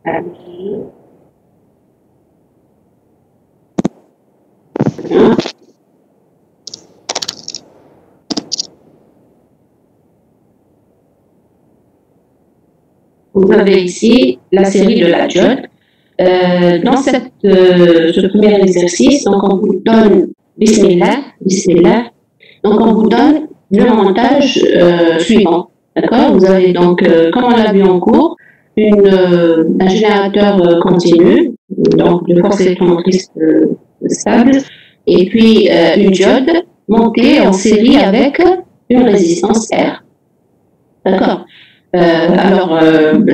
Ah oui. Vous avez ici la série de la diode. Dans ce premier exercice, donc on vous donne Bismillah, Bismillah. Donc on vous donne le montage suivant. D'accord? Vous avez donc, comme on l'a vu en cours, un générateur continu, donc de force électromotrice stable, et puis une diode montée en série avec une résistance R. D'accord? Alors,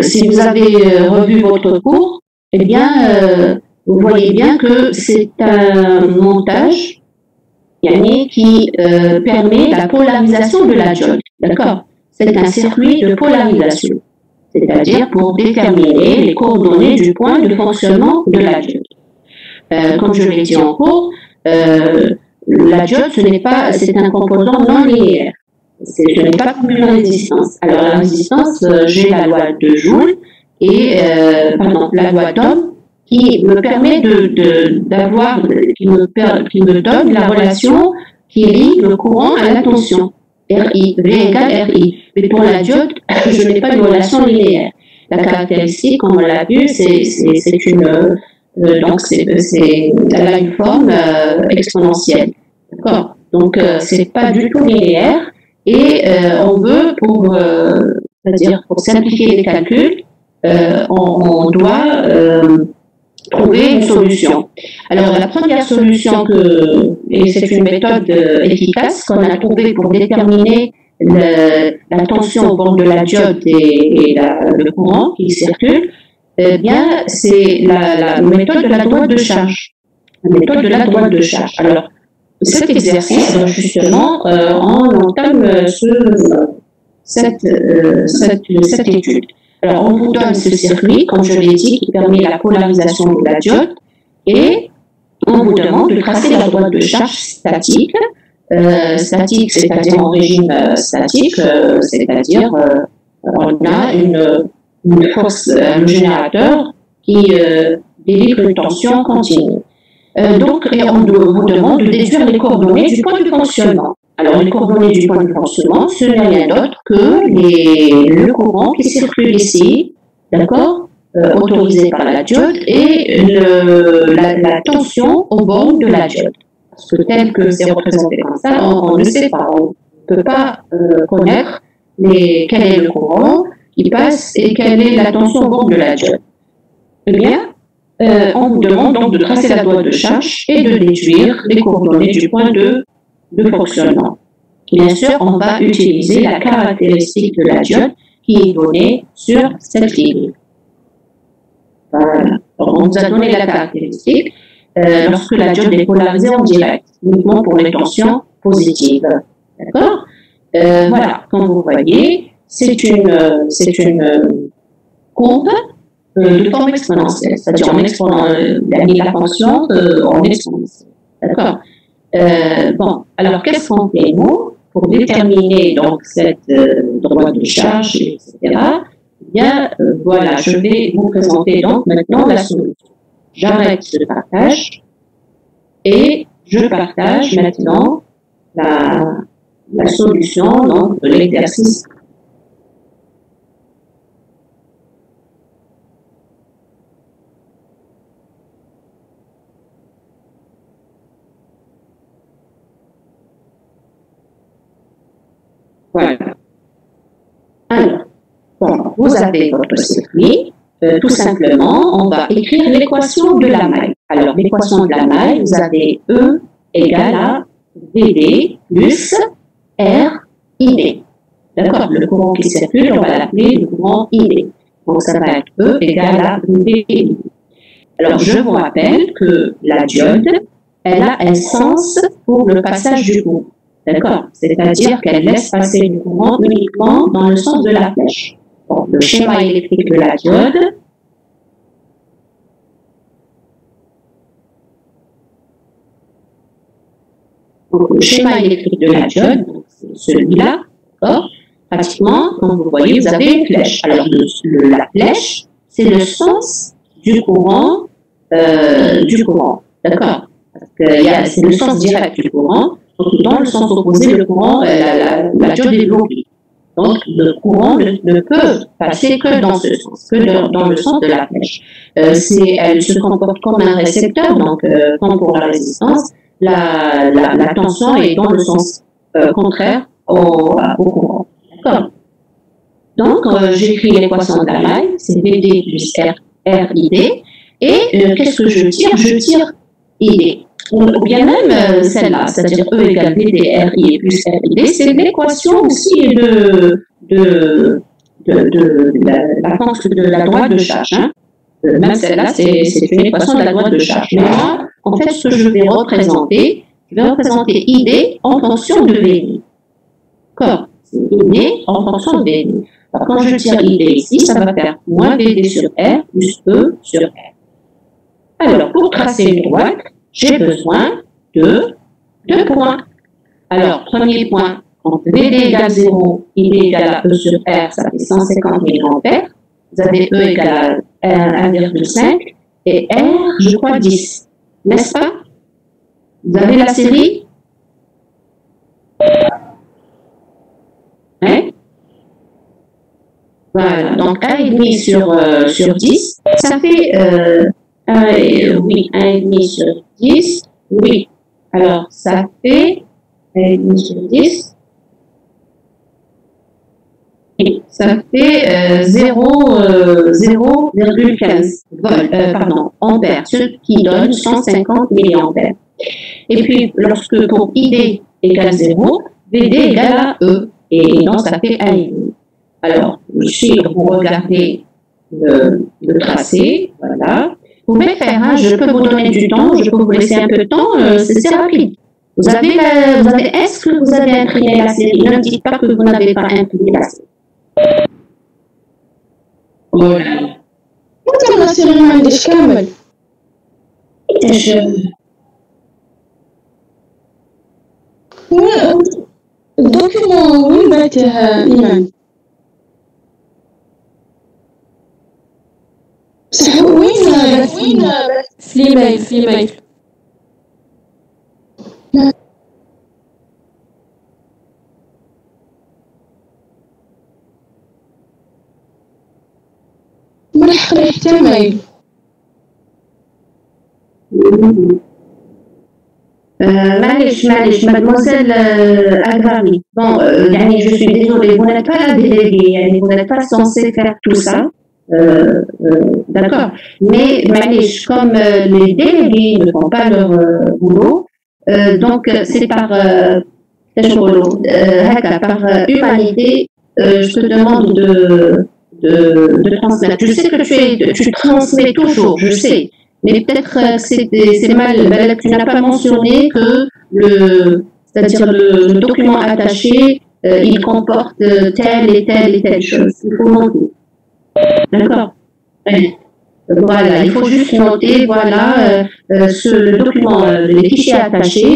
si vous avez revu votre cours, eh bien, vous voyez bien que c'est un montage qui permet la polarisation de la diode. D'accord? C'est un circuit de polarisation, c'est-à-dire pour déterminer les coordonnées du point de fonctionnement de la diode. Comme je l'ai dit en cours, la diode, c'est un composant non linéaire. Ce n'est pas comme une résistance. Alors la résistance, j'ai la loi de Joule et la loi d'Ohm qui me permet qui me donne la relation qui lie le courant à la tension. RI, V égale RI. Mais pour la diode, je n'ai pas de relation linéaire. La caractéristique, comme on l'a vu, elle a une forme exponentielle. D'accord? Donc, c'est pas du tout linéaire. Et on veut, pour simplifier les calculs, on doit trouver une solution. Alors, la première solution, et c'est une méthode efficace qu'on a trouvée pour déterminer la tension au bord de la diode et le courant qui circule, eh bien, c'est la méthode de la droite de charge. La méthode de la droite de charge. Alors, cet exercice, justement, on entame cette étude. Alors, on vous donne ce circuit, comme je l'ai dit, qui permet la polarisation de la diode, et on vous demande de tracer la droite de charge statique. Statique, c'est-à-dire en régime statique, c'est-à-dire on a une force, un générateur qui délivre une tension continue. Donc, on vous demande de déduire les coordonnées du point de fonctionnement. Alors, les coordonnées du point de fonctionnement, ce n'est rien d'autre que le courant qui circule ici, d'accord, autorisé par la diode, et la tension au bord de la diode. Parce que tel que c'est représenté comme ça, on ne sait pas, on ne peut pas connaître quel est le courant qui passe et quelle est la tension au bord de la diode. Eh bien, on vous demande donc de tracer la droite de charge et de déduire les coordonnées du point de fonctionnement. Bien sûr, on va utiliser la caractéristique de la diode qui est donnée sur cette figure. Voilà. On vous a donné la caractéristique lorsque la diode est polarisée en direct, uniquement pour les tensions positives. D'accord? Voilà, comme vous voyez, c'est une courbe de forme exponentielle, c'est-à-dire la fonction en exponentielle. D'accord? Bon, alors qu'est-ce qu'on fait nous pour déterminer donc cette droite de charge, etc. Eh bien, voilà, je vais vous présenter donc maintenant la solution. J'arrête ce partage et je partage maintenant la solution donc, de l'exercice. Voilà. Alors, bon, vous avez votre circuit. Tout simplement, on va écrire l'équation de la maille. Alors, l'équation de la maille, vous avez E égale à VD plus R ID. D'accord? Le courant qui circule, on va l'appeler le courant ID. Donc, ça va être E égale à VD. Alors, je vous rappelle que la diode, elle a un sens pour le passage du courant. D'accord? C'est-à-dire qu'elle laisse passer du courant uniquement dans le sens de la flèche. Bon, le schéma électrique de la diode. Donc, le schéma électrique de la diode, c'est celui-là. Pratiquement, comme vous voyez, vous avez une flèche. Alors, la flèche, c'est le sens du courant, d'accord? Parce que c'est le sens direct du courant. Donc, dans le sens opposé, le courant, la diode est bloquée. Donc, le courant ne peut passer que dans ce sens, dans le sens de la flèche. Elle se comporte comme un récepteur, donc, comme pour la résistance, la tension est dans le sens contraire au courant. D'accord? Donc, j'écris l'équation d'Alain, c'est VD plus RID, et qu'est-ce que je tire? Je tire ID. Ou bien même celle-là, c'est-à-dire E égale VDRI plus RID, c'est l'équation aussi de la droite de charge. Hein. Même celle-là, c'est une équation de la droite de charge. Mais moi, en fait, ce que je vais représenter ID en fonction de VD. D'accord? C'est ID en fonction de VD. Alors, quand je tire ID ici, ça va faire moins VD sur R plus E sur R. Alors, pour tracer une droite, j'ai besoin de 2 points. Alors, premier point, quand VD égale 0, ID égale à E sur R, ça fait 150 mA. Vous avez E égale à 1,5 et R, je crois, 10. N'est-ce pas? Vous avez la série? Hein? Voilà, donc 1,5 sur 10, ça fait 1,5 sur 10, oui. Alors, ça fait 1,5 sur 10. Oui, ça fait 0,15 ampères, ce qui donne 150 mA. Et puis, lorsque pour ID égale 0, VD égale à E, et donc ça fait 1,5. Alors, si vous regardez le tracé, voilà. Vous pouvez faire, hein, je peux vous donner du temps, je peux vous laisser un peu de temps, c'est rapide. Est-ce que vous avez imprimé la série? Ne me dites pas que vous n'avez pas imprimé la série. Voilà. متى ما السيري ما عنديش كامل؟ الدوكيومون وين بعتيها إيمان؟ بصح وين في الايميل ما لحق لي حتى ميل. معلش mademoiselle Agrami. Bon, je suis désolée, vous n'êtes pas la déléguée, vous n'êtes pas censée faire tout ça. D'accord. Mais معلش, comme les délégués ne font pas leur boulot, donc c'est par humanité, je te demande de transmettre. Je sais que tu transmets toujours, je sais. Mais peut-être que c'est mal. Tu n'as pas mentionné que c'est-à-dire le document attaché, il comporte telle et telle chose. Il faut noter. D'accord. Voilà, il faut juste noter, voilà, le document, les fichiers attachés.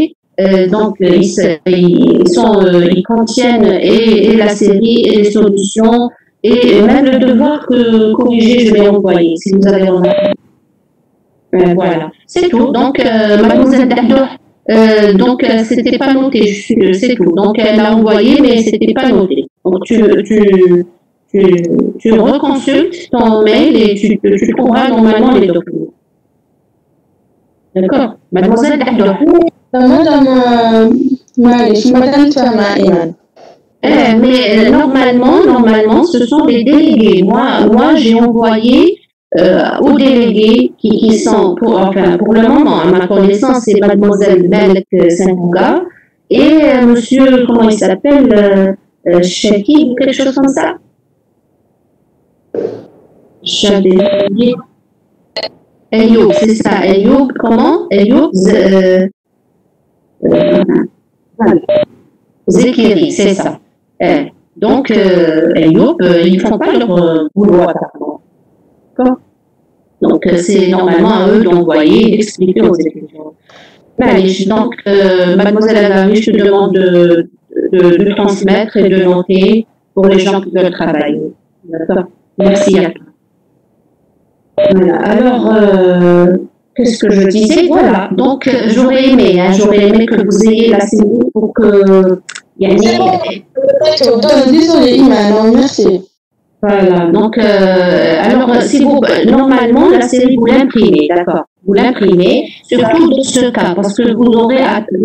Donc, ils contiennent et la série et les solutions et même le devoir corrigé, je vais envoyer si vous avez remarqué. Voilà, c'est tout. Donc, mademoiselle Dahdour, c'était pas noté, c'est tout. Donc, elle a envoyé, mais c'était pas noté. Donc, tu reconsultes ton mail et tu trouveras normalement les documents. D'accord, mademoiselle Dahdour. Mais normalement, ce sont des délégués. Moi, j'ai envoyé aux délégués qui sont, pour le moment, à ma connaissance, c'est mademoiselle Melek Senga et monsieur, comment il s'appelle, Shaki, ou quelque chose comme ça. Ayoub, c'est ça. Ayoub, comment? Ayoub, Zekiri, c'est ça. Donc, Ayoub, ils ne font pas leur boulot apparemment. D'accord? Donc, c'est normalement à eux d'envoyer, d'expliquer aux étudiants. Donc, mademoiselle Agami, je te demande de transmettre et de noter pour les gens qui veulent travailler. D'accord? Merci à toi. Voilà. Alors, qu'est-ce que je disais? Voilà. Donc, j'aurais aimé que vous ayez la série pour que C'est bon, Yannick. désolé, Iman, non, merci. Voilà. Donc, alors, si vous, normalement, la série, vous l'imprimez, d'accord? Vous l'imprimez, surtout dans ce cas, parce que vous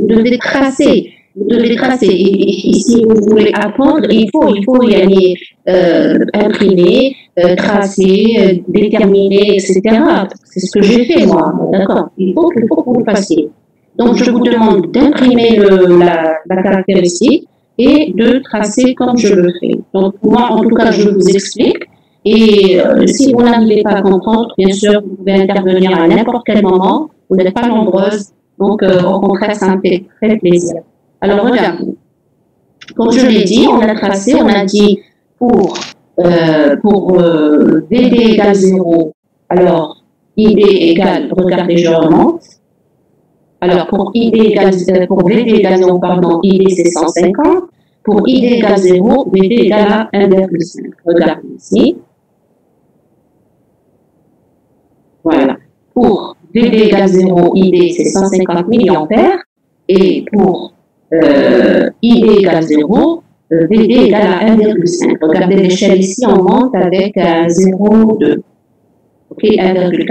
devez tracer. Vous devez tracer. Et si vous voulez apprendre, il faut y aller imprimer, tracer, déterminer, etc. C'est ce que j'ai fait, moi. D'accord? Il faut que vous le fassiez. Donc, je vous demande d'imprimer la caractéristique et de tracer comme je le fais. Donc, moi, en tout cas, je vous explique. Et si vous n'arrivez pas à comprendre, bien sûr, vous pouvez intervenir à n'importe quel moment. Vous n'êtes pas nombreuses. Donc, au contraire, ça me fait très plaisir. Alors, regardez. Comme je l'ai dit, on a tracé, on a dit pour VD égale 0, alors ID égale, regardez, je remonte. Alors, pour VD égale 0, pardon, ID c'est 150. Pour ID égale 0, VD égale à 1,5. Regardez ici. Voilà. Pour VD égale 0, ID c'est 150 milliampères. Et pour ID égale 0, VD égale à 1,5. Regardez l'échelle ici, on monte avec 0,2. OK, 1,4,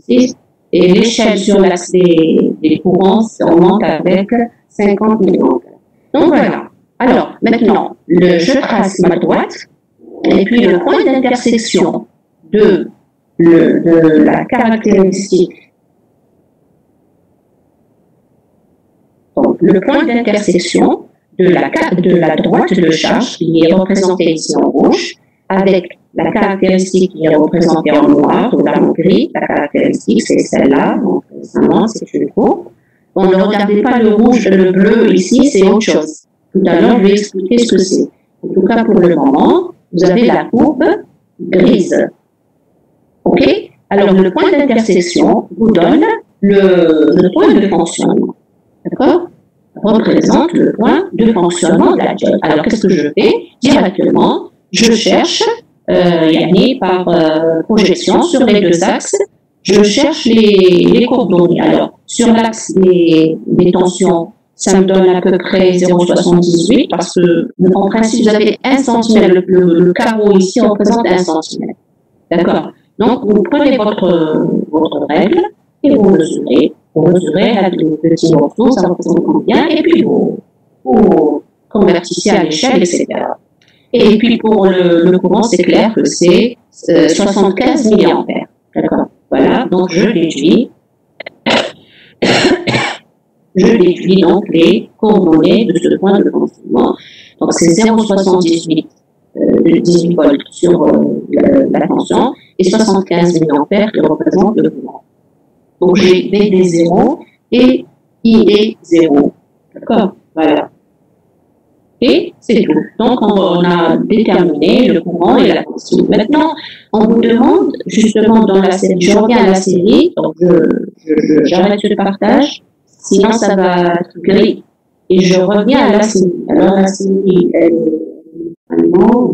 1,6. Et l'échelle sur l'axe des courants, on monte avec 50 milliampères. Donc voilà. Alors, maintenant, je trace ma droite, et puis le point d'intersection de la caractéristique. Donc, le point d'intersection de la droite de charge, qui est représentée ici en rouge, avec la caractéristique qui est représentée en noir ou en gris. La caractéristique, c'est celle-là, donc ça monte, c'est une courbe. Bon, ne regardez pas le rouge, le bleu ici, c'est autre chose. Tout à l'heure, je vais expliquer ce que c'est. En tout cas, pour le moment, vous avez la courbe grise. OK? Alors, le point d'intersection vous donne le point de fonctionnement. D'accord? Représente le point de fonctionnement de la diode. Alors, qu'est-ce que je fais? Directement, je cherche, par projection sur les deux axes, je cherche les coordonnées. Alors, sur l'axe des tensions, ça me donne à peu près 0,78 parce que, en principe, vous avez 1 cm. Le carreau ici représente 1 cm. D'accord? Donc, vous prenez votre règle et vous mesurez avec le petit morceau, ça représente combien, et puis vous convertissez à l'échelle, etc. Et puis pour le courant, c'est clair que c'est 75 milliampères. D'accord? Voilà, donc je déduis donc les coordonnées de ce point de fonctionnement. Donc c'est 0,78 18 volts sur la tension et 75 milliampères qui représentent le courant. Donc j'ai VD0 et ID0. D'accord? Voilà. Et c'est tout. Donc on a déterminé le courant et la tension. Maintenant, on vous demande justement dans la série, je reviens à la série, donc j'arrête le partage, sinon ça va être gris. Et je reviens à la série. Alors la série, elle est vraiment.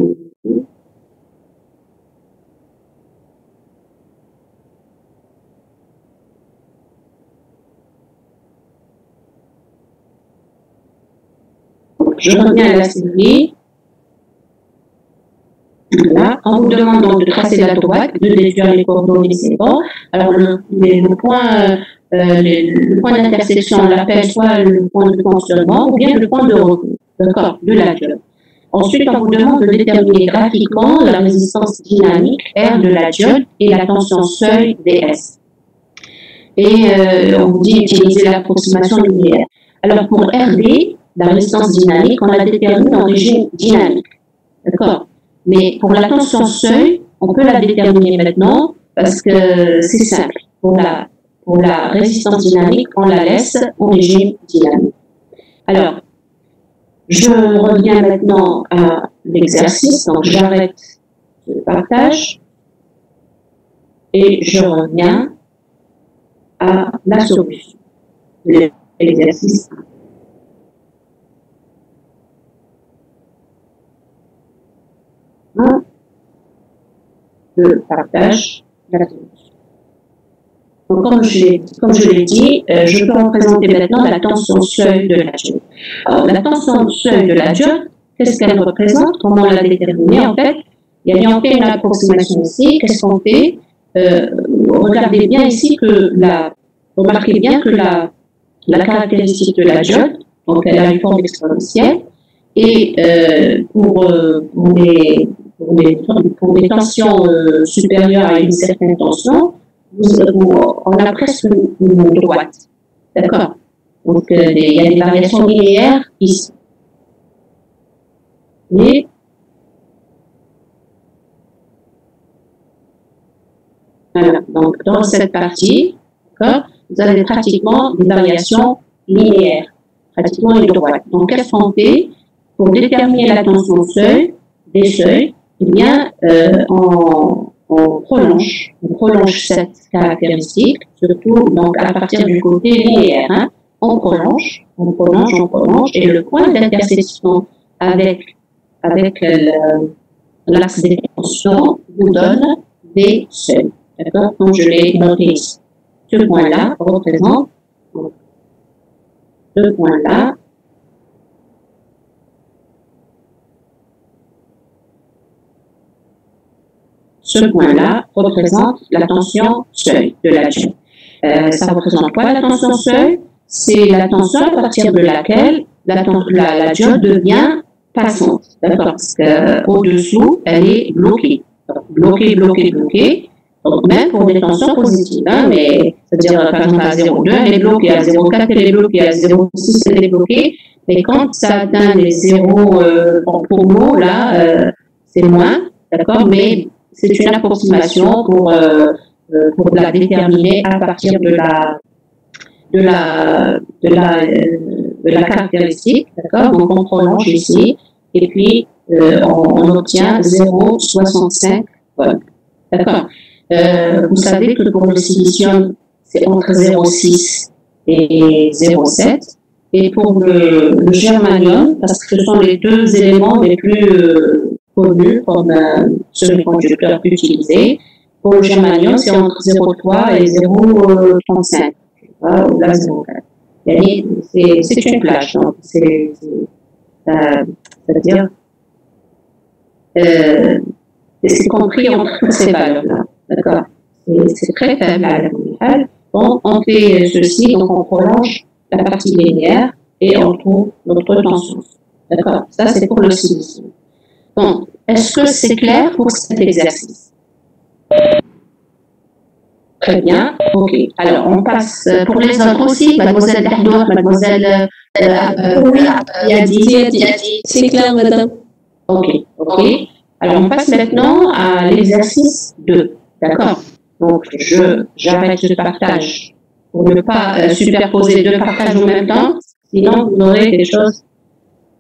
Je reviens à la série. Là, on vous demande donc de tracer la droite, de déduire les coordonnées, c'est bon. Alors, le point d'intersection, on l'appelle soit le point de fonctionnement ou bien le point de retour, d'accord, de la diode. Ensuite, on vous demande de déterminer graphiquement la résistance dynamique R de la diode et la tension seuil DS. Et on vous dit d'utiliser l'approximation linéaire. Alors, pour RD, la résistance dynamique, on la détermine en régime dynamique. D'accord? Mais pour la tension seuil, on peut la déterminer maintenant parce que c'est simple. Pour la résistance dynamique, on la laisse en régime dynamique. Alors, je reviens maintenant à l'exercice. Donc, j'arrête le partage et je reviens à la solution de l'exercice 1. Le partage la tension. Donc, comme je l'ai dit, je peux représenter maintenant la tension seuil de la diode. Alors, la tension seuil de la diode, qu'est-ce qu'elle représente? Comment la déterminer? En fait, on fait une approximation ici. Qu'est-ce qu'on fait? Regardez bien ici remarquez bien que la caractéristique de la diode, donc elle a une forme exponentielle, et pour des tensions supérieures à une certaine tension, on a presque une droite. D'accord? Donc, il y a des variations linéaires ici. Et voilà. Donc, dans cette partie, vous avez pratiquement des variations linéaires, pratiquement une droite. Donc, qu'est-ce qu'on fait pour déterminer la tension seuil, des seuils? Eh bien, on prolonge cette caractéristique, surtout donc à partir du côté linéaire. Hein. On prolonge, et le point d'intersection avec l'axe des tensions vous donne des seuils. D'accord? Comme je l'ai noté ici. Ce point-là représente la tension seuil de la diode. Ça représente quoi la tension seuil? C'est la tension à partir de laquelle la diode devient passante. D'accord? Parce qu'au-dessous, elle est bloquée. Bloquée. Donc, même pour des tensions positives, hein, mais c'est-à-dire par exemple à 0,2, elle est bloquée, à 0,4, elle est bloquée, à 0,6, elle est bloquée. Mais quand ça atteint les zéros pour nous, là, c'est moins, d'accord? Mais c'est une approximation pour la déterminer à partir de la caractéristique, d'accord? Donc, on prolonge ici, et puis on obtient 0,65 volts, d'accord? Vous savez que pour le silicium, c'est entre 0,6 et 0,7. Et pour le germanium, parce que ce sont les deux éléments les plus connus comme semi-conducteurs utilisés, pour le germanium, c'est entre 0,3 et 0,35. Ou là, 0,4. C'est une plage, donc c'est-à-dire, c'est compris entre toutes ces valeurs-là. D'accord? C'est très faible à la mondiale. Bon, on fait ceci, donc on prolonge la partie linéaire et on trouve notre tension. D'accord? Ça, c'est pour le silicium. Bon, est-ce que c'est clair pour cet exercice? Très bien. OK. Alors, on passe pour les autres aussi. Mademoiselle Dardour, mademoiselle Yadi. C'est clair, madame. OK. Alors, on passe maintenant à l'exercice 2. D'accord? Donc, j'arrête le partage pour ne pas superposer deux partages en même temps. Sinon, vous aurez des choses.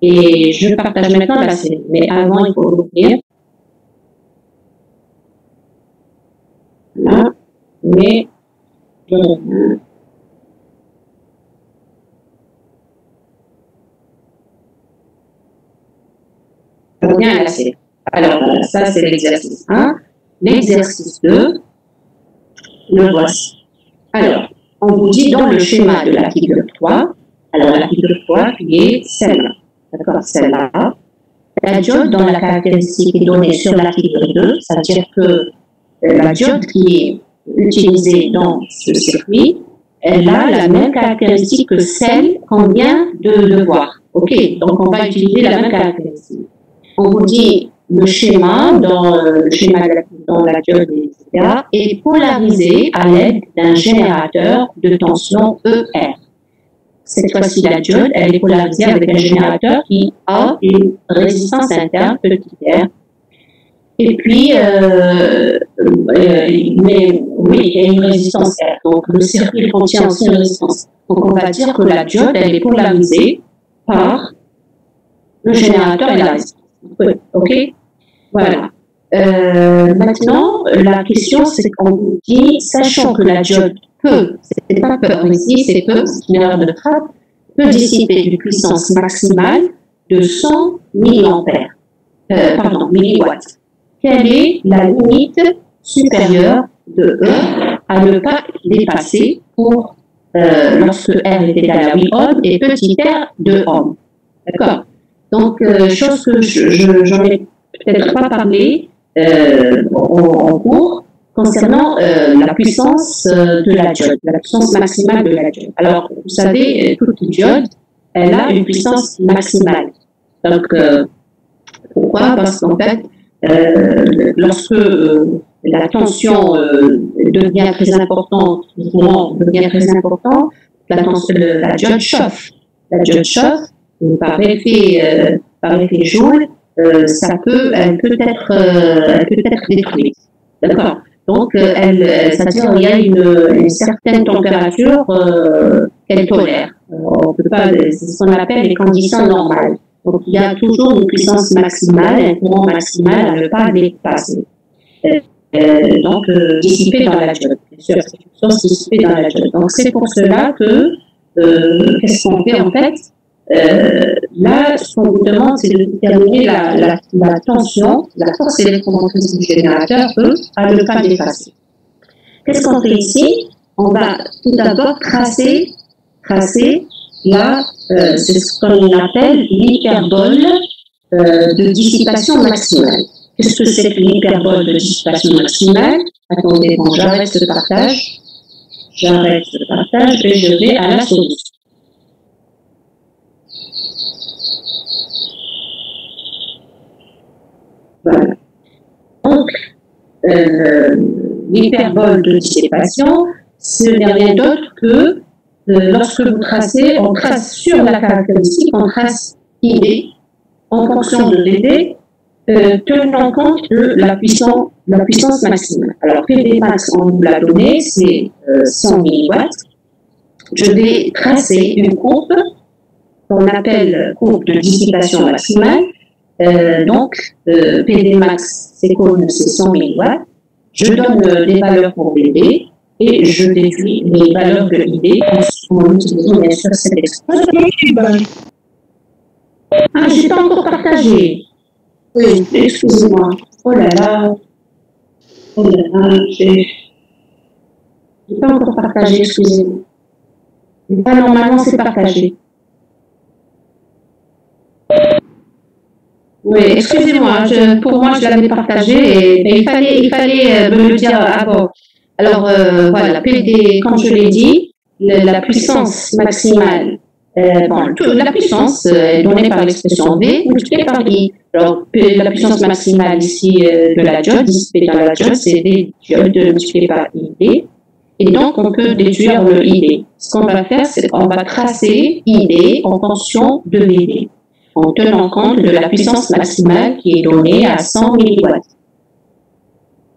Et je partage maintenant la série. Mais avant, il faut l'ouvrir. Voilà. Mais, je reviens à la série. Alors, ça, c'est l'exercice 1. L'exercice 2, le voici. Alors, on vous dit dans le schéma de la figure 3, alors la figure 3 qui est celle-là. D'accord, celle-là. La diode dans la caractéristique est donnée sur la figure 2, c'est-à-dire que la diode qui est utilisée dans ce circuit, elle a la même caractéristique que celle qu'on vient de voir. OK, donc on va utiliser la même caractéristique. On vous dit le schéma dans la diode, etc., est polarisé à l'aide d'un générateur de tension ER. Cette fois-ci, la diode, elle est polarisée avec un générateur qui a une résistance interne, petit r. Et puis, il y a une résistance R. Donc, le circuit contient aussi une résistance. Donc, on va dire que la diode, elle est polarisée par le générateur et la résistance. OK? Voilà. Maintenant, la question, c'est qu'on vous dit, sachant que la diode peut, c'est pas peur ici, c'est peu, c'est une erreur de frappe, peut dissiper une puissance maximale de 100 milliwatts. Quelle est la limite supérieure de E à ne pas dépasser pour lorsque R est égal à 8 ohms et petit r de ohms. D'accord? Donc, chose que j'en ai peut-être pas parlé en cours concernant la puissance de la diode, la puissance maximale de la diode. Alors, vous savez, toute diode, elle a une puissance maximale. Donc, pourquoi? Parce qu'en fait, lorsque la tension devient très importante, le courant devient très important, la diode chauffe. La diode chauffe, par effet Joule, elle peut être détruite. D'accord? Donc, c'est-à-dire il y a une certaine température qu'elle tolère. On peut pas, c'est ce qu'on appelle les conditions normales. Donc, il y a toujours une puissance maximale, un courant maximal à ne pas dépasser. Donc, dissipé dans la diode. Bien sûr, c'est une source dissipée dans la diode. Donc, c'est pour cela que, qu'est-ce qu'on fait en fait? Là, ce qu'on vous demande, c'est de déterminer la tension, la force électromotrice du générateur, à ne pas dépasser. Qu'est-ce qu'on fait ici? On va tout d'abord tracer là, c'est ce qu'on appelle l'hyperbole de dissipation maximale. Qu'est-ce que c'est que l'hyperbole de dissipation maximale? Attendez, bon, j'arrête ce partage et je vais à la solution. Voilà. Donc, l'hyperbole de dissipation, ce n'est rien d'autre que lorsque vous tracez, on trace sur la caractéristique, on trace ID en fonction de VD, tenant compte de la puissance maximale. Alors, PD max, on nous l'a donné, c'est 100 milliwatts. Je vais tracer une courbe qu'on appelle courbe de dissipation maximale. Donc, PD max, c'est 100 milliwatts. Je donne des valeurs pour VD et je déduis les valeurs de ID en utilisant bien sûr cette expression. Ah, je n'ai pas encore partagé. Oui, excusez-moi. Oh là là, j'ai pas encore partagé, excusez-moi. Ah, normalement, c'est partagé. Oui, excusez-moi, pour moi, je l'avais partagé, mais il fallait me le dire avant. Alors, voilà, PD, comme je l'ai dit, la puissance maximale, la puissance est donnée par l'expression V multipliée par I. Alors, la puissance maximale ici de la diode, dissipée dans la diode, c'est V diode multiplié par ID. Et donc, on peut déduire le ID. Ce qu'on va faire, c'est qu'on va tracer ID en fonction de VD, en tenant compte de la puissance maximale qui est donnée à 100 milliwatts.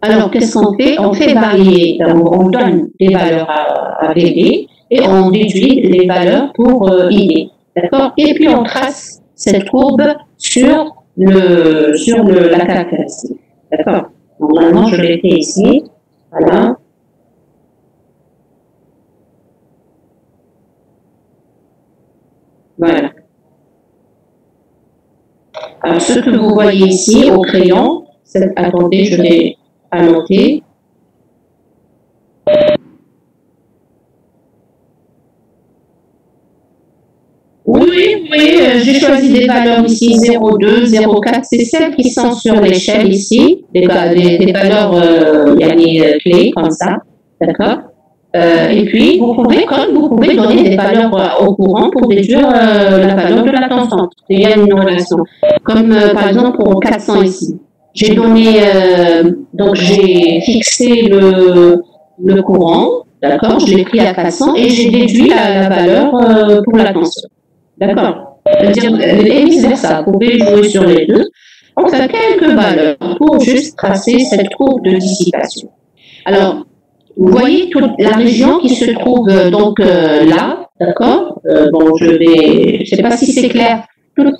Alors, qu'est-ce qu'on fait? On fait varier, on donne des valeurs à VD et on déduit les valeurs pour ID. D'accord? Et puis, on trace cette courbe sur la caractéristique. D'accord? Normalement, je l'ai fait ici. Voilà. Voilà. Alors, ce que vous voyez ici au crayon, attendez, je vais annoter. Oui, j'ai choisi des valeurs ici, 0,2, 0,4, c'est celles qui sont sur l'échelle ici, des valeurs, il y a des clés comme ça, d'accord? Et puis, vous pouvez donner des valeurs au courant pour déduire la valeur de la constante. Il y a une relation. Comme par exemple pour 400 ici. J'ai donné, donc j'ai fixé le courant, d'accord? Je l'ai pris à 400 et j'ai déduit la valeur pour la tension. D'accord? C'est-à-dire, et vice-versa, vous pouvez jouer sur les deux. Donc, ça a quelques valeurs pour juste tracer cette courbe de dissipation. Alors, vous voyez toute la région qui se trouve donc là, d'accord? Bon, je sais pas si c'est clair. Toute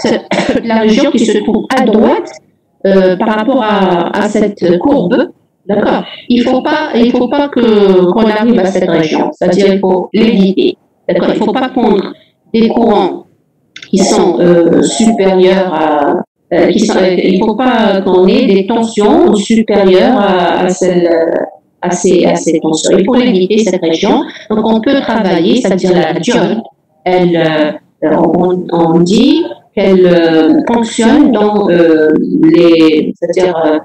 la région qui se trouve à droite par rapport à cette courbe, d'accord? Il faut pas qu'on arrive à cette région. C'est-à-dire, il faut l'éviter, d'accord? Il faut pas prendre des courants qui sont supérieurs à il ne faut pas qu'on ait des tensions supérieures à assez tension. Et pour éviter cette région, donc on peut travailler, c'est-à-dire la diode, on dit qu'elle fonctionne dans c'est-à-dire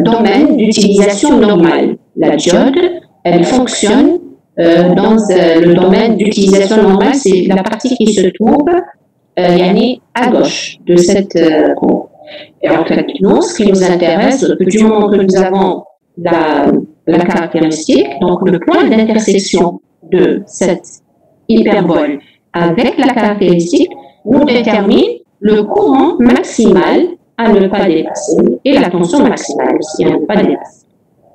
domaine d'utilisation normale. La diode, elle fonctionne dans le domaine d'utilisation normale, c'est la partie qui se trouve à gauche de cette courbe. Et en fait, nous, ce qui nous intéresse, du moment que nous avons la caractéristique, donc le point d'intersection de cette hyperbole avec la caractéristique, nous détermine le courant maximal à ne pas dépasser et la tension maximale aussi à ne pas dépasser.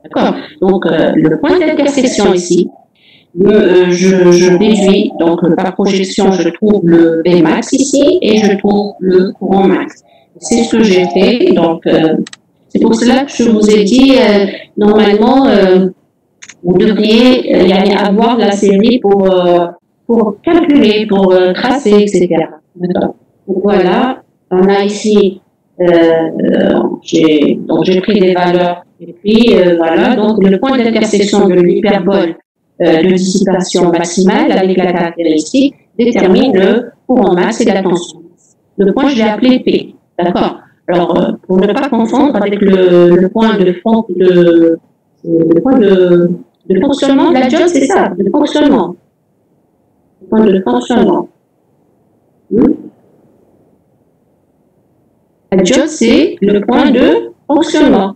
D'accord? Donc, le point d'intersection ici, je déduis, donc par projection, je trouve le B max ici et je trouve le courant max. C'est ce que j'ai fait, donc c'est pour cela que je vous ai dit, normalement, vous devriez avoir la série pour calculer, pour tracer, etc. Donc voilà, on a ici, j'ai pris des valeurs, et puis voilà, donc le point d'intersection de l'hyperbole de dissipation maximale avec la caractéristique détermine le courant max et la tension. Le point, je l'ai appelé P. D'accord. Alors, pour ne pas confondre avec le point de fonctionnement de la diode, c'est ça, de fonctionnement. Le point de fonctionnement. La diode, c'est le point de fonctionnement.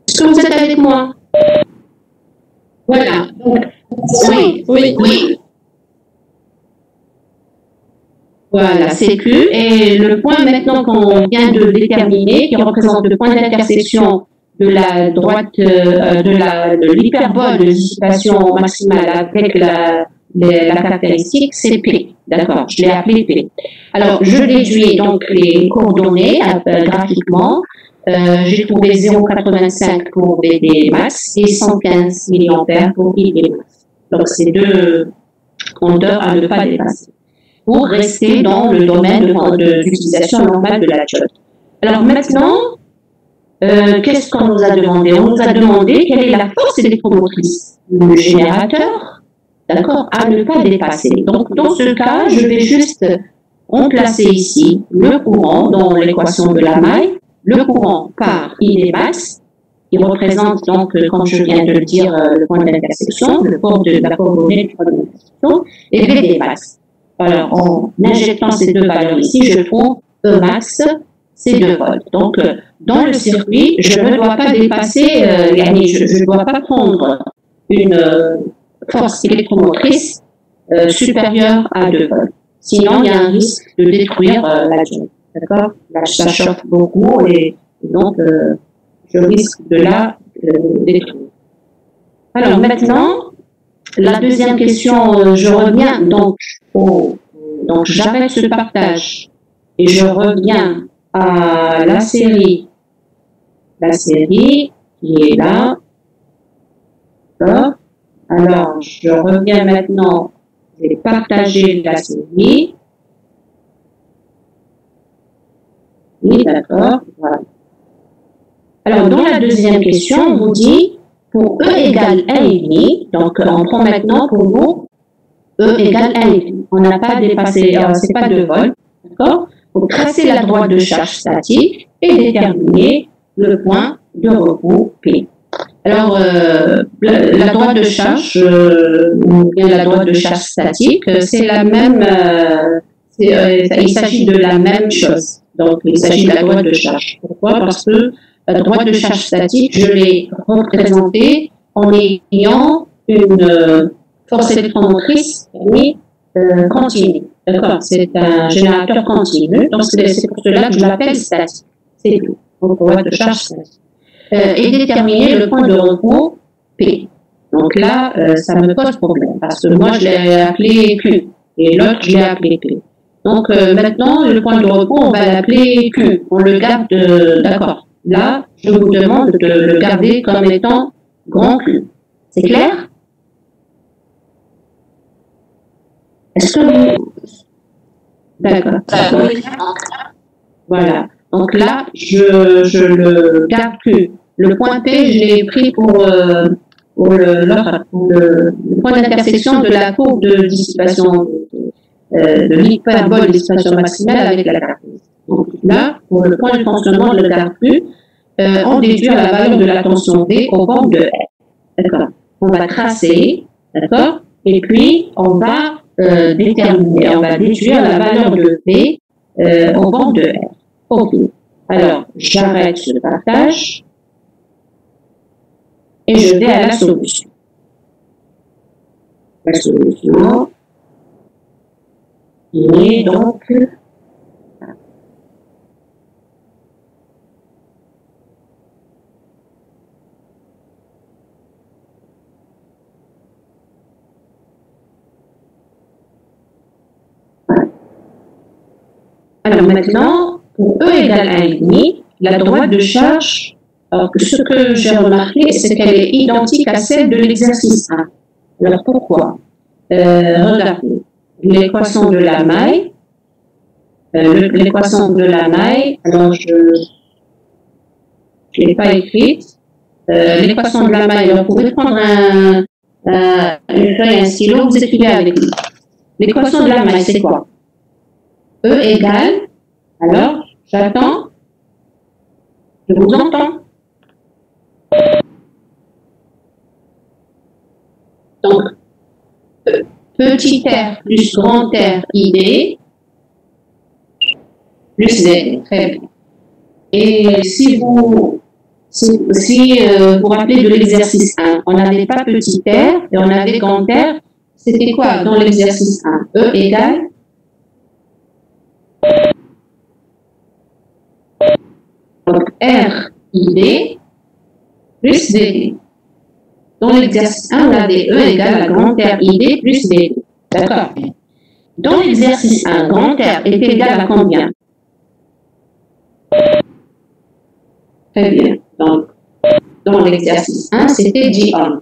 Est-ce que vous êtes avec moi? Voilà. Donc, oui. Voilà, c'est Q. Et le point maintenant qu'on vient de déterminer, qui représente le point d'intersection de la droite de l'hyperbole de dissipation maximale avec la caractéristique, c'est P. D'accord, je l'ai appelé P. Alors, je déduis donc les coordonnées graphiquement. J'ai trouvé 0,85 pour BD max et 115 mA pour ID max. Donc, c'est deux compteurs à ne pas dépasser pour rester dans le domaine d'utilisation normale de la diode. Alors maintenant, qu'est-ce qu'on nous a demandé? On nous a demandé quelle est la force électromotrice du générateur, d'accord, à ne pas dépasser. Donc, dans ce cas, je vais juste remplacer ici le courant dans l'équation de la maille, le courant par ID max, qui représente donc, comme je viens de le dire, le point d'intersection, le port de la coordonnée du point d'intersection, et VD max. Alors, en injectant ces deux valeurs ici, je trouve E max, c'est 2 volts. Donc, dans le circuit, je ne dois pas dépasser, je ne dois pas prendre une force électromotrice supérieure à 2 volts. Sinon, il y a un risque de détruire la diode. D'accord? Là, ça chauffe beaucoup et donc, je risque de la détruire. Alors, maintenant, la deuxième question, je reviens donc j'arrête ce partage et je reviens à la série qui est là. D'accord. Alors, je reviens maintenant, je vais partager la série. Oui, d'accord. Voilà. Alors, dans la deuxième question, on vous dit pour E égale 1,5, donc on prend maintenant pour vous E égale 1,5. On n'a pas dépassé, c'est pas 2 volts, d'accord? Pour tracer la droite de charge statique et déterminer le point de repos P. Alors, la droite de charge, ou bien la droite de charge statique, c'est la même, il s'agit de la même chose. Donc, il s'agit de la droite de charge. Pourquoi? Parce que la droite de charge statique, je l'ai représentée en ayant une force électromotrice continue. D'accord? C'est un générateur continu. Donc, c'est pour cela que je l'appelle statique. C'est tout. Donc, droite de charge statique. Et déterminer le point de repos P. Donc là, ça me pose problème parce que moi, je l'ai appelé Q et l'autre, je l'ai appelé P. Donc maintenant, le point de repos, on va l'appeler Q. On le garde, d'accord. Là, je vous demande de le garder comme étant grand Q. C'est clair? Est-ce que vous... D'accord. Voilà. Donc là, je le garde plus. Le point P, je l'ai pris pour le point d'intersection de la courbe de dissipation de l'hyperbole de dissipation maximale avec la cartèse. Donc là, pour le point de fonctionnement, je ne le garde plus. On déduit la valeur de la tension V au bord de R. D'accord. On va tracer, d'accord, et puis on va déterminer, on va déduire la valeur de V au bord de R. Ok. Alors, j'arrête ce partage et je vais à la solution. La solution est donc alors maintenant, pour E égale 1,5, la droite de charge, ce que j'ai remarqué, c'est qu'elle est identique à celle de l'exercice 1. Alors pourquoi? Regardez, l'équation de la maille, l'équation de la maille, alors je ne l'ai pas écrite, l'équation de la maille, vous pouvez prendre une feuille, un stylo, vous écrivez avec lui. L'équation de la maille, c'est quoi? E égale, alors, j'attends, je vous entends. Donc, petit r plus grand R ID plus Z, très bien. Et si vous vous rappelez de l'exercice 1, on n'avait pas petit r et on avait grand R, c'était quoi dans l'exercice 1? E égale donc R ID plus DD. Dans l'exercice 1, on avait E égale à grand R ID plus DD. D'accord. Dans l'exercice 1, grand R est égal à combien? Très bien. Donc, dans l'exercice 1, c'était 10 ohms.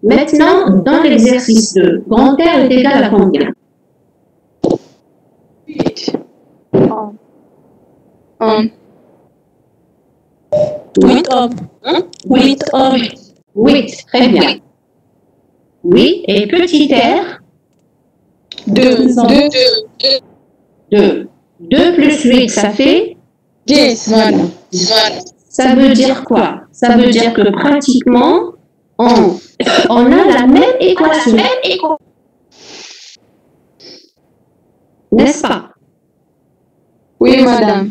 Maintenant, dans l'exercice 2, grand R est égal à combien? 8. 8 hommes. 8 hommes. 8, très bien. Oui, et petit r? 2. 2. 2 plus 8, ça fait? 10. Voilà. Ça veut dire quoi? Ça veut dire que pratiquement, on a la même équation. N'est-ce pas? Oui, madame.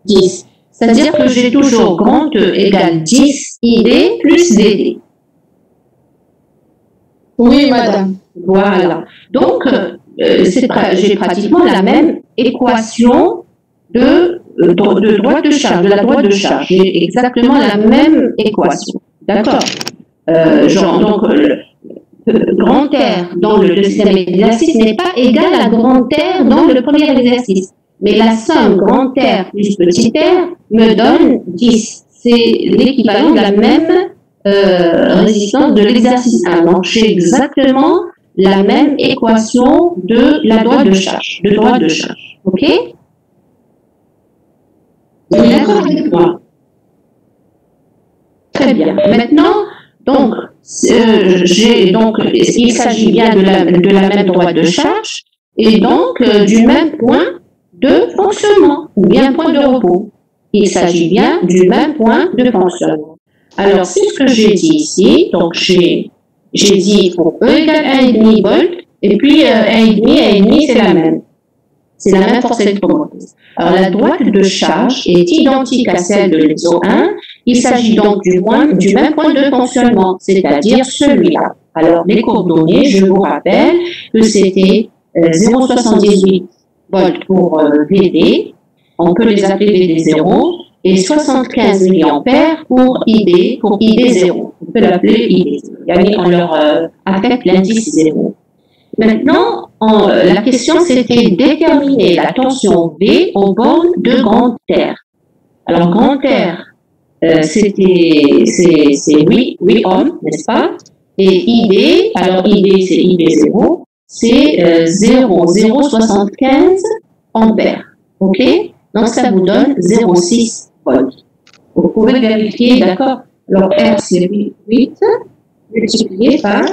10. C'est-à-dire que j'ai toujours grand E égale 10 ID plus DD. Oui, madame. Voilà. Donc, j'ai pratiquement la même équation de droite de charge, de la droite de charge. J'ai exactement la même équation. D'accord. Donc, grand R dans le deuxième exercice n'est pas égal à grand R dans le premier exercice. Mais la somme grand R plus petit r me donne 10. C'est l'équivalent de la même résistance de l'exercice 1. Donc, j'ai exactement la même équation de la droite de charge. OK? Vous êtes d'accord avec moi? Très bien. Maintenant, donc, il s'agit bien de la même droite de charge et donc du même point de fonctionnement ou bien point de repos. Il s'agit bien du même point de fonctionnement. Alors, c'est ce que j'ai dit ici. Donc, j'ai dit pour E égale 1,5 volt et puis 1,5, c'est la même. C'est la même force électromotrice. Alors, la droite de charge est identique à celle de l'exo 1. Il s'agit donc du même point de fonctionnement, c'est-à-dire celui-là. Alors, les coordonnées, je vous rappelle que c'était 0,78 volts pour VD, on peut les appeler VD0, et 75 milliampères pour ID0. On peut l'appeler ID0. On leur affecte l'indice 0. Maintenant, la question c'était déterminer la tension V aux bornes de grand R. Alors, grand R, c'est 8 ohms, n'est-ce pas? Et ID, alors ID c'est ID0, c'est 0,075 ampères. OK? Donc, ça vous donne 0,6 volts. Vous pouvez vérifier, d'accord? Alors, R, c'est 8 multiplié par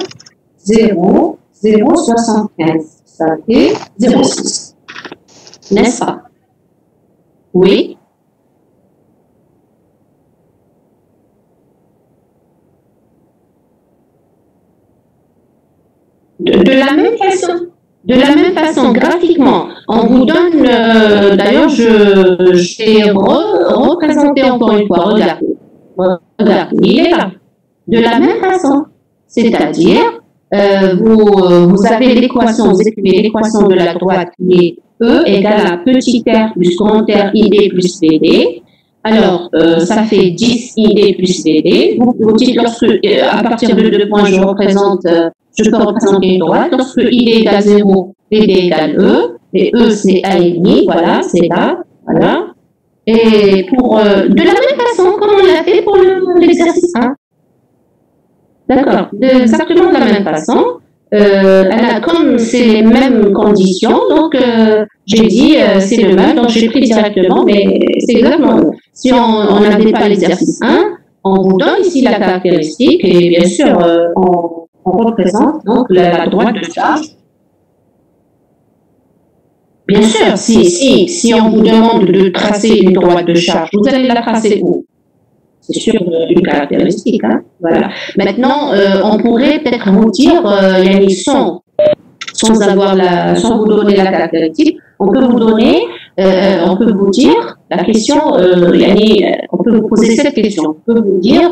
0,075. Ça fait 0,6. N'est-ce pas? Oui? De la même façon, graphiquement, on vous donne, d'ailleurs, je vais représenter encore une fois, regardez, il est là. De la même façon, c'est-à-dire, vous avez l'équation, vous écrivez l'équation de la droite qui est E égale à petit r plus grand R ID plus VD. Alors, ça fait 10 ID plus VD. Vous dites, lorsque, à partir de 2 points, je peux représenter une droite. Lorsque ID égale 0, VD égale E. Et E, c'est 1,5. Voilà, c'est là. Voilà. Et pour, de la même façon, comme on l'a fait pour l'exercice 1. D'accord. Exactement de la même façon. Comme c'est les mêmes conditions, donc j'ai dit c'est le même, donc j'ai pris directement, mais c'est exactement. Si on n'avait pas l'exercice 1, on vous donne ici la caractéristique et bien sûr on représente donc la droite de charge. Bien sûr, si on vous demande de tracer une droite de charge, vous allez la tracer où? C'est sûr une caractéristique, hein? Voilà. Maintenant, on pourrait peut-être vous dire, sans vous donner la caractéristique, on peut vous dire la question, on peut vous poser cette question. On peut vous dire,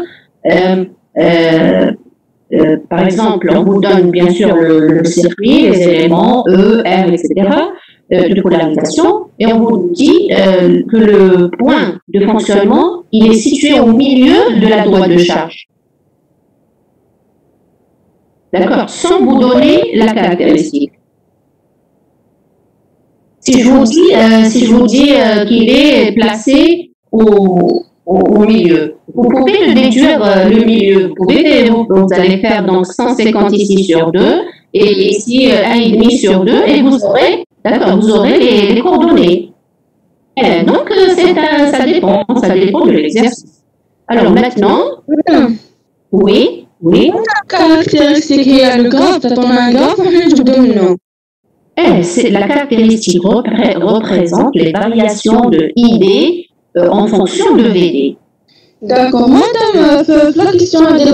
par exemple, on vous donne bien sûr le circuit, les éléments E, R, etc. De polarisation, et on vous dit que le point de fonctionnement, il est situé au milieu de la droite de charge. D'accord? Sans vous donner la caractéristique. Si je vous dis qu'il est placé au milieu, vous pouvez déduire le milieu. Vous allez faire donc 150 ici sur 2, et ici 1,5 sur 2, et vous aurez les coordonnées. Donc, ça dépend de l'exercice. Alors maintenant, oui. La caractéristique et le graphe, tu as un graphe, je donne non. La caractéristique représente les variations de ID en fonction de VD. D'accord, madame, la question est de